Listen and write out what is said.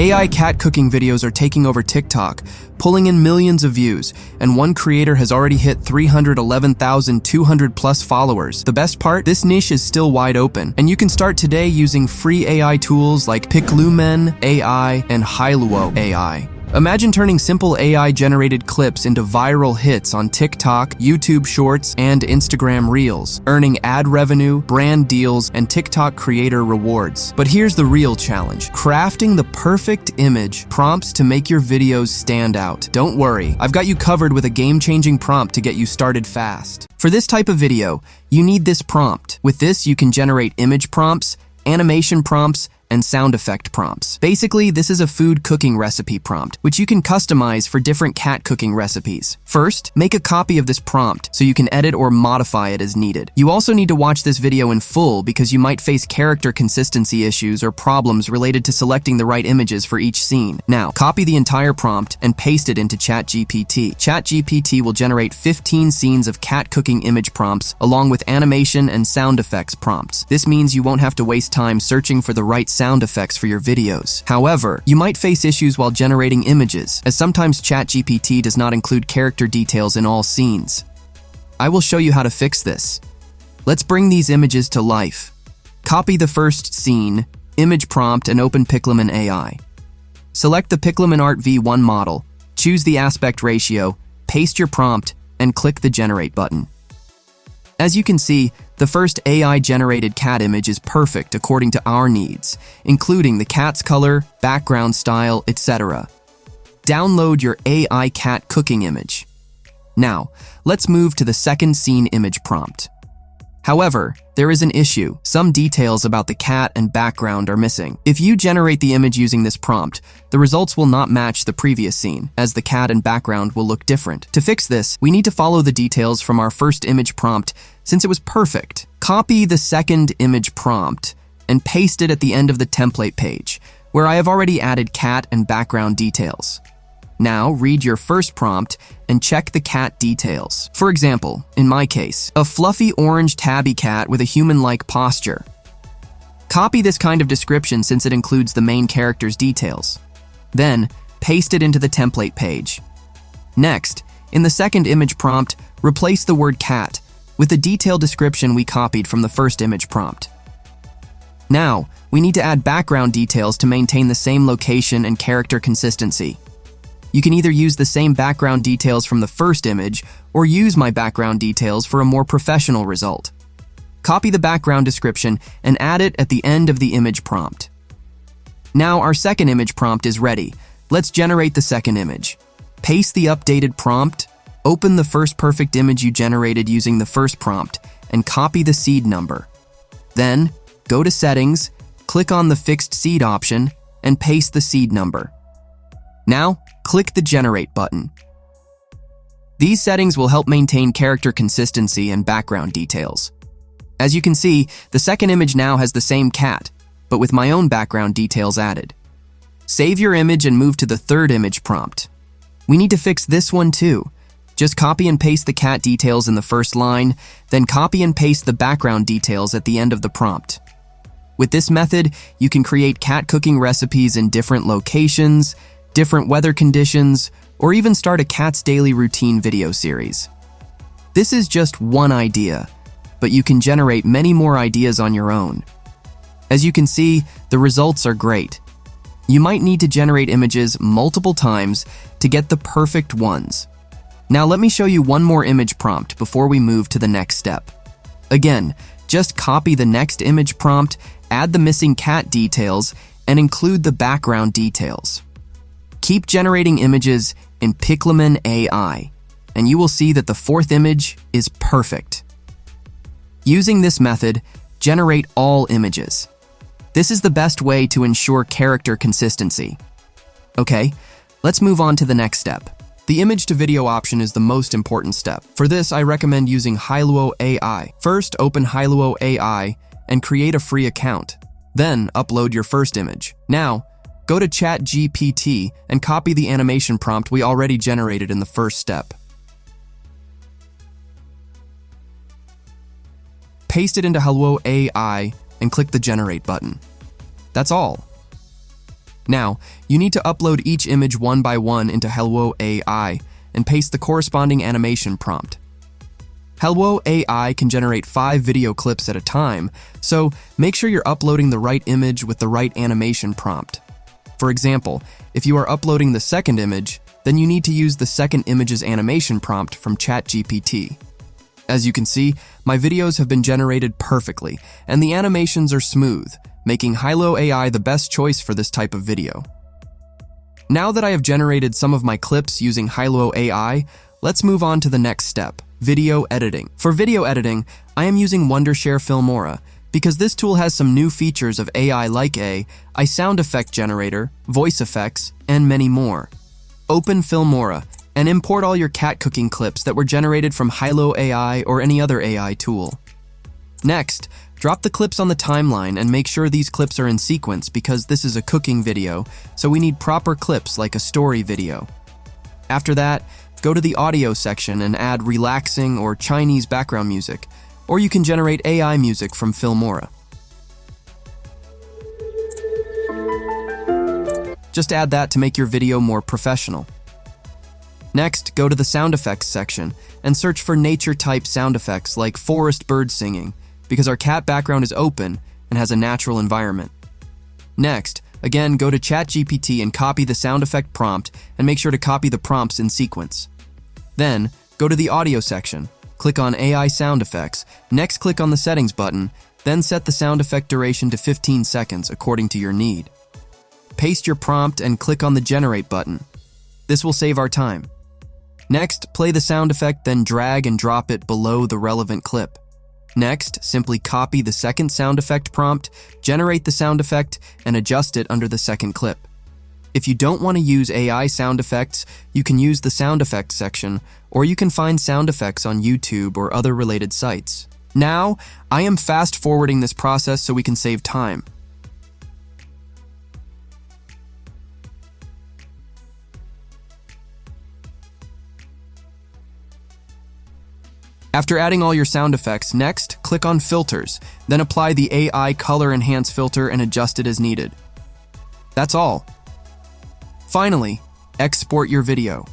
AI cat cooking videos are taking over TikTok, pulling in millions of views, and one creator has already hit 311,200 plus followers. The best part? This niche is still wide open, and you can start today using free AI tools like Piclumen AI and Hailuo AI. Imagine turning simple AI-generated clips into viral hits on TikTok, YouTube Shorts, and Instagram Reels, earning ad revenue, brand deals, and TikTok creator rewards. But here's the real challenge: crafting the perfect image prompts to make your videos stand out. Don't worry, I've got you covered with a game-changing prompt to get you started fast. For this type of video, you need this prompt. With this, you can generate image prompts, animation prompts, and sound effect prompts. Basically, this is a food cooking recipe prompt, which you can customize for different cat cooking recipes. First, make a copy of this prompt so you can edit or modify it as needed. You also need to watch this video in full because you might face character consistency issues or problems related to selecting the right images for each scene. Now, copy the entire prompt and paste it into ChatGPT. ChatGPT will generate 15 scenes of cat cooking image prompts along with animation and sound effects prompts. This means you won't have to waste time searching for the right sound effects for your videos. However, you might face issues while generating images, as sometimes ChatGPT does not include character details in all scenes. I will show you how to fix this. Let's bring these images to life. Copy the first scene, image prompt, and open Piclumen AI. Select the Piclumen Art V1 model, choose the aspect ratio, paste your prompt, and click the Generate button. As you can see, the first AI-generated cat image is perfect according to our needs, including the cat's color, background style, etc. Download your AI cat cooking image. Now, let's move to the second scene image prompt. However, there is an issue. Some details about the cat and background are missing. If you generate the image using this prompt, the results will not match the previous scene, as the cat and background will look different. To fix this, we need to follow the details from our first image prompt since it was perfect. Copy the second image prompt and paste it at the end of the template page, where I have already added cat and background details. Now, read your first prompt and check the cat details. For example, in my case, a fluffy orange tabby cat with a human-like posture. Copy this kind of description since it includes the main character's details. Then, paste it into the template page. Next, in the second image prompt, replace the word cat with the detailed description we copied from the first image prompt. Now, we need to add background details to maintain the same location and character consistency. You can either use the same background details from the first image or use my background details for a more professional result. Copy the background description and add it at the end of the image prompt. Now our second image prompt is ready. Let's generate the second image. Paste the updated prompt, open the first perfect image you generated using the first prompt, and copy the seed number. Then, go to Settings, click on the Fixed Seed option, and paste the seed number. Now, click the Generate button. These settings will help maintain character consistency and background details. As you can see, the second image now has the same cat, but with my own background details added. Save your image and move to the third image prompt. We need to fix this one too. Just copy and paste the cat details in the first line, then copy and paste the background details at the end of the prompt. With this method, you can create cat cooking recipes in different locations, different weather conditions, or even start a cat's daily routine video series. This is just one idea, but you can generate many more ideas on your own. As you can see, the results are great. You might need to generate images multiple times to get the perfect ones. Now let me show you one more image prompt before we move to the next step. Again, just copy the next image prompt, add the missing cat details, and include the background details. Keep generating images in Piclumen AI, and you will see that the fourth image is perfect. Using this method, generate all images. This is the best way to ensure character consistency. Okay, let's move on to the next step. The image to video option is the most important step. For this, I recommend using Hailuo AI. First, open Hailuo AI and create a free account. Then, upload your first image. Now, go to ChatGPT and copy the animation prompt we already generated in the first step. Paste it into Hailuo AI and click the Generate button. That's all. Now, you need to upload each image one by one into Hello AI and paste the corresponding animation prompt. Hello AI can generate 5 video clips at a time, so make sure you're uploading the right image with the right animation prompt. For example, if you are uploading the second image, then you need to use the second image's animation prompt from ChatGPT. As you can see, my videos have been generated perfectly, and the animations are smooth, making Hello AI the best choice for this type of video. Now that I have generated some of my clips using Hello AI, let's move on to the next step, video editing. For video editing, I am using Wondershare Filmora because this tool has some new features of AI like a sound effect generator, voice effects, and many more. Open Filmora and import all your cat cooking clips that were generated from Hello AI or any other AI tool. Next, drop the clips on the timeline and make sure these clips are in sequence because this is a cooking video, so we need proper clips like a story video. After that, go to the audio section and add relaxing or Chinese background music, or you can generate AI music from Filmora. Just add that to make your video more professional. Next, go to the sound effects section and search for nature-type sound effects like forest bird singing, because our cat background is open and has a natural environment. Next, again, go to ChatGPT and copy the sound effect prompt and make sure to copy the prompts in sequence. Then, go to the audio section, click on AI sound effects, next click on the settings button, then set the sound effect duration to 15 seconds according to your need. Paste your prompt and click on the generate button. This will save our time. Next, play the sound effect, then drag and drop it below the relevant clip. Next, simply copy the second sound effect prompt, generate the sound effect, and adjust it under the second clip. If you don't want to use AI sound effects, you can use the sound effects section, or you can find sound effects on YouTube or other related sites. Now, I am fast forwarding this process so we can save time. After adding all your sound effects, next, click on Filters, then apply the AI Color Enhance filter and adjust it as needed. That's all. Finally, export your video.